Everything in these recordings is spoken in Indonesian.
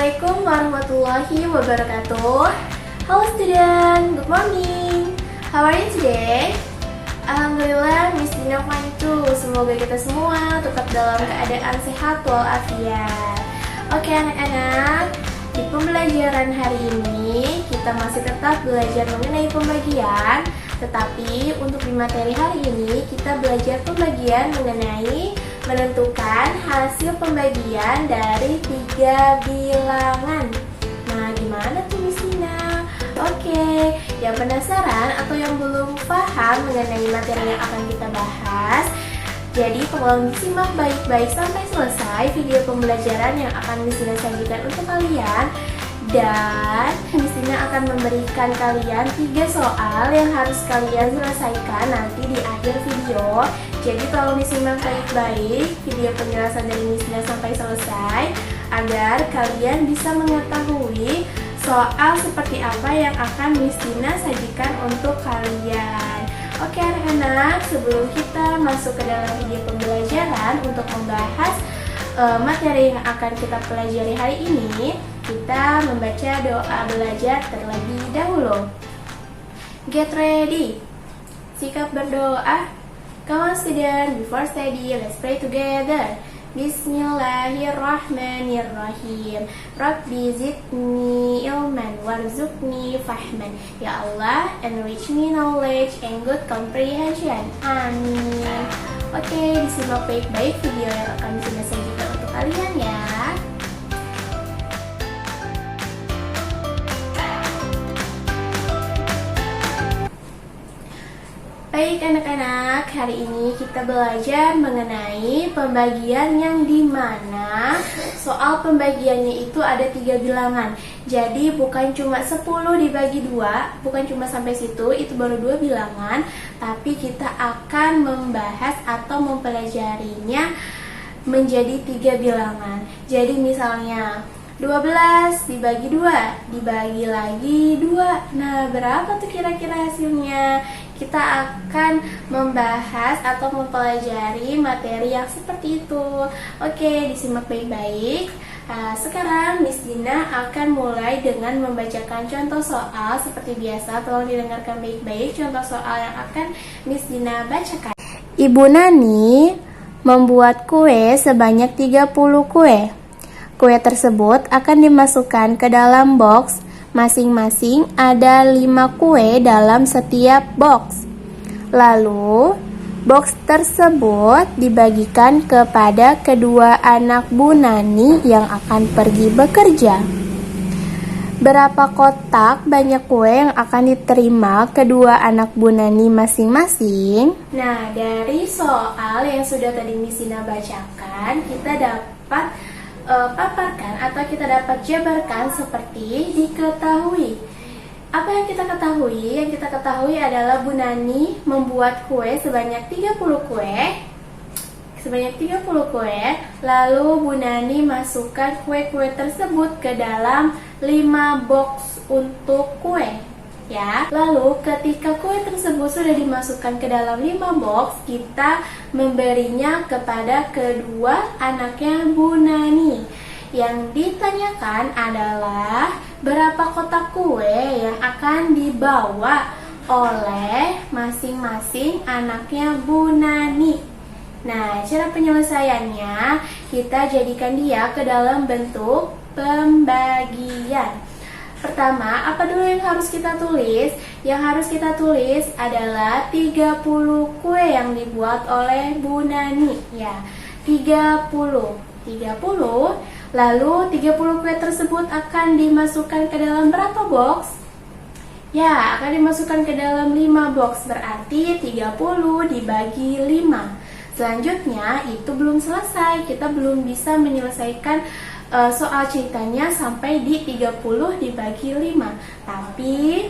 Assalamualaikum warahmatullahi wabarakatuh. Hello student, good morning. How are you today? Alhamdulillah, Miss Dina fine too. Semoga kita semua tetap dalam keadaan sehat walafiat. Oke anak-anak, di pembelajaran hari ini kita masih tetap belajar mengenai pembagian. Tetapi untuk di materi hari ini kita belajar pembagian mengenai menentukan hasil pembagian dari 3 bilangan. Nah, gimana tuh Miss Dina? Oke, yang penasaran atau yang belum paham mengenai materi yang akan kita bahas, jadi tolong disimak baik-baik sampai selesai video pembelajaran yang akan Miss Dina sajikan untuk kalian. Dan Miss Dina akan memberikan kalian 3 soal yang harus kalian selesaikan nanti di akhir video. Jadi tolong disimak baik-baik video penjelasan dari Miss Dina sampai selesai agar kalian bisa mengetahui soal seperti apa yang akan Miss Dina sajikan untuk kalian. Oke anak-anak, sebelum kita masuk ke dalam video pembelajaran untuk membahas materi yang akan kita pelajari hari ini, kita membaca doa belajar terlebih dahulu. Get ready. Sikap berdoa. Come on student, before study, let's pray together. Bismillahirrahmanirrahim. Rabbi zidni ilman warzuqni fahman. Ya Allah, enrich me knowledge and good comprehension. Amin. Oke, disimak baik-baik video yang akan saya sajikan untuk kalian ya. Baik anak-anak, hari ini kita belajar mengenai pembagian yang dimana soal pembagiannya itu ada 3 bilangan. Jadi bukan cuma 10 dibagi 2, bukan cuma sampai situ, itu baru 2 bilangan. Tapi kita akan membahas atau mempelajarinya menjadi 3 bilangan. Jadi misalnya 12 dibagi 2, dibagi lagi 2. Nah, berapa tuh kira-kira hasilnya? Kita akan membahas atau mempelajari materi yang seperti itu. Oke, disimak baik-baik. Sekarang Miss Dina akan mulai dengan membacakan contoh soal. Seperti biasa, tolong didengarkan baik-baik contoh soal yang akan Miss Dina bacakan. Ibu Nani membuat kue sebanyak 30 kue. Kue tersebut akan dimasukkan ke dalam box. Masing-masing ada 5 kue dalam setiap box. Lalu, box tersebut dibagikan kepada kedua anak Bu Nani yang akan pergi bekerja. Berapa kotak banyak kue yang akan diterima kedua anak Bu Nani masing-masing? Nah, dari soal yang sudah tadi Miss Dina bacakan, kita dapat paparkan atau kita dapat jabarkan seperti diketahui. Apa yang kita ketahui? Yang kita ketahui adalah Bu Nani membuat kue sebanyak 30 kue. Lalu Bu Nani masukkan kue-kue tersebut ke dalam 5 box untuk kue. Ya, lalu ketika kue tersebut sudah dimasukkan ke dalam 5 box, kita memberinya kepada kedua anaknya Bu Nani. Yang ditanyakan adalah berapa kotak kue yang akan dibawa oleh masing-masing anaknya Bu Nani. Nah, cara penyelesaiannya kita jadikan dia ke dalam bentuk pembagian. Pertama, apa dulu yang harus kita tulis? Yang harus kita tulis adalah 30 kue yang dibuat oleh Bu Nani. Ya, 30. Lalu 30 kue tersebut akan dimasukkan ke dalam berapa box? Ya, akan dimasukkan ke dalam 5 box. Berarti 30 dibagi 5. Selanjutnya, itu belum selesai. Kita belum bisa menyelesaikan soal ceritanya sampai di 30 dibagi 5. Tapi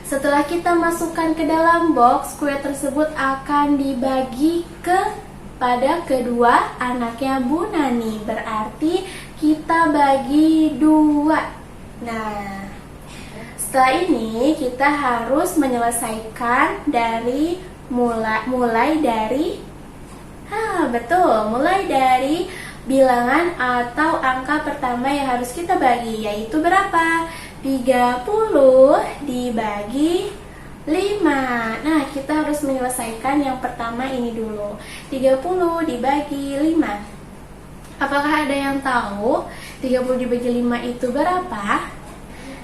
setelah kita masukkan ke dalam box, kue tersebut akan dibagi kepada kedua anaknya Bu Nani. Berarti kita bagi 2. Nah, setelah ini kita harus menyelesaikan dari mulai dari bilangan atau angka pertama yang harus kita bagi, yaitu berapa? 30 dibagi 5. Nah, kita harus menyelesaikan yang pertama ini dulu. 30 dibagi 5. Apakah ada yang tahu 30 dibagi 5 itu berapa?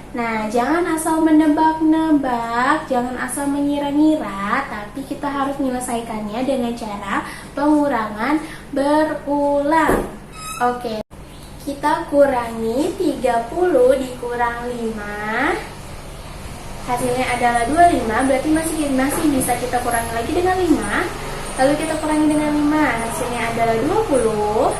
Nah, jangan asal menebak-nebak, jangan asal mengira-ngira, tapi kita harus menyelesaikannya dengan cara pengurangan berulang. Oke, kita kurangi 30 dikurang 5. Hasilnya adalah 25, berarti masih bisa kita kurangi lagi dengan 5. Lalu kita kurangi dengan 5, hasilnya adalah 20.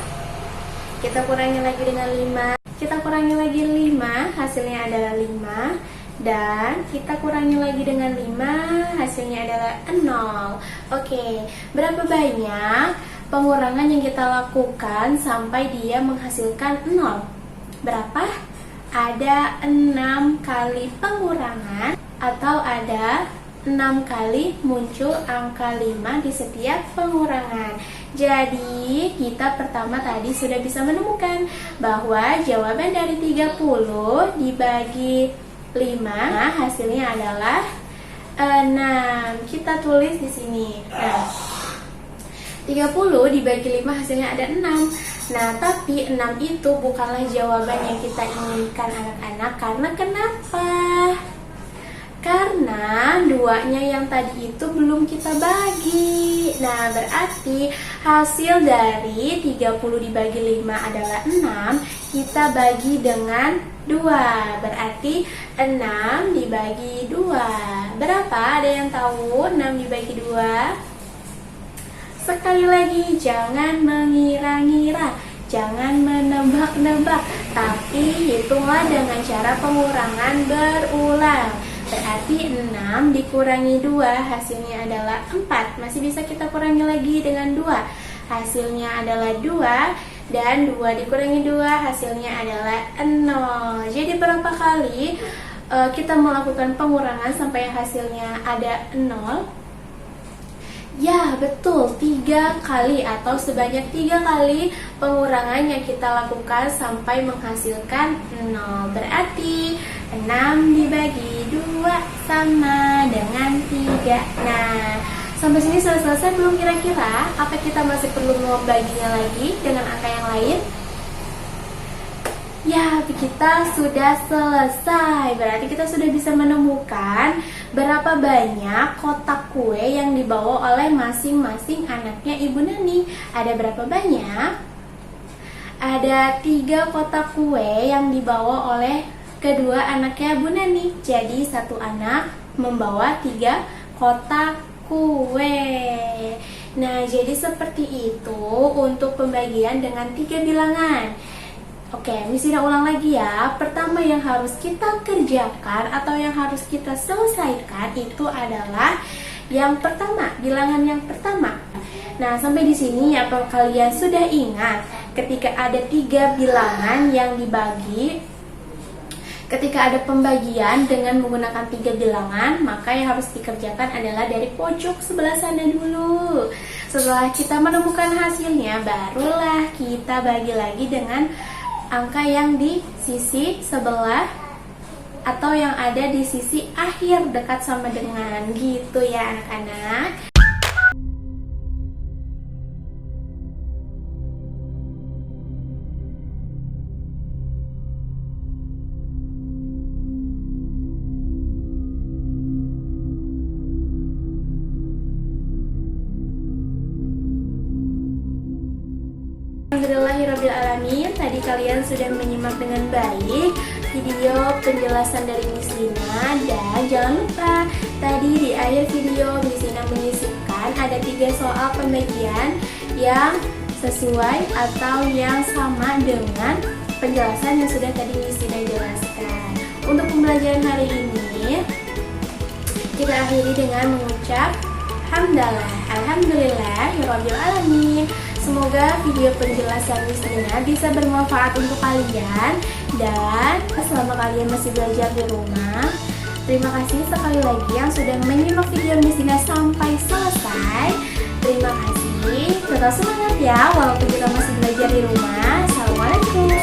Kita kurangi lagi dengan 5. Kita kurangi lagi 5, hasilnya adalah 5. Dan kita kurangi lagi dengan 5, hasilnya adalah 0. Oke, berapa banyak pengurangan yang kita lakukan sampai dia menghasilkan 0? Berapa? Ada 6 kali pengurangan atau ada 6 kali muncul angka 5 di setiap pengurangan. Jadi kita pertama tadi sudah bisa menemukan bahwa jawaban dari 30 dibagi 5 hasilnya adalah 6. Kita tulis di sini. Nah, 30 dibagi 5 hasilnya ada 6. Nah, tapi 6 itu bukanlah jawaban yang kita inginkan anak-anak. Karena kenapa? Karena 2-nya yang tadi itu belum kita bagi. Nah, berarti hasil dari 30 dibagi 5 adalah 6. Kita bagi dengan 2. Berarti 6 dibagi 2. Berapa? Ada yang tahu 6 dibagi 2? Sekali lagi, jangan mengira-ngira, jangan menebak-nebak, tapi hitunglah dengan cara pengurangan berulang. Berarti 6 dikurangi 2 hasilnya adalah 4. Masih bisa kita kurangi lagi dengan 2. Hasilnya adalah 2. Dan 2 dikurangi 2 hasilnya adalah 0. Jadi berapa kali kita melakukan pengurangan sampai hasilnya ada 0? Ya, betul, 3 kali atau sebanyak 3 kali pengurangan yang kita lakukan sampai menghasilkan 0. Berarti 6 dibagi 2 sama dengan 3. Nah, sampai sini sudah selesai belum kira-kira? Apa kita masih perlu membaginya lagi dengan angka yang lain? Ya, kita sudah selesai. Berarti kita sudah bisa menemukan berapa banyak kotak kue yang dibawa oleh masing-masing anaknya Ibu Nani. Ada berapa banyak? Ada 3 kotak kue yang dibawa oleh kedua anaknya Bu Nani. Jadi satu anak membawa 3 kotak kue. Nah, jadi seperti itu untuk pembagian dengan 3 bilangan. Oke, Misina ulang lagi ya. Pertama yang harus kita kerjakan atau yang harus kita selesaikan itu adalah yang pertama, bilangan yang pertama. Nah, sampai di sini apa kalian sudah ingat ketika ada 3 bilangan yang dibagi? Ketika ada pembagian dengan menggunakan 3 bilangan, maka yang harus dikerjakan adalah dari pojok sebelah sana dulu. Setelah kita menemukan hasilnya, barulah kita bagi lagi dengan angka yang di sisi sebelah atau yang ada di sisi akhir dekat sama dengan gitu ya anak-anak. Alhamdulillahirrabbilalamin. Tadi kalian sudah menyimak dengan baik video penjelasan dari Miss Lina. Dan jangan lupa, tadi di akhir video Miss Lina menyisipkan ada 3 soal pembagian yang sesuai atau yang sama dengan penjelasan yang sudah tadi Miss Lina jelaskan. Untuk pembelajaran hari ini kita akhiri dengan mengucap hamdalah, alhamdulillahirrabbilalamin. Semoga video penjelasan Miss Lina bisa bermanfaat untuk kalian. Dan selama kalian masih belajar di rumah, terima kasih sekali lagi yang sudah menyimak video Miss Lina sampai selesai. Terima kasih. tetap semangat ya, walaupun kita masih belajar di rumah. Assalamualaikum.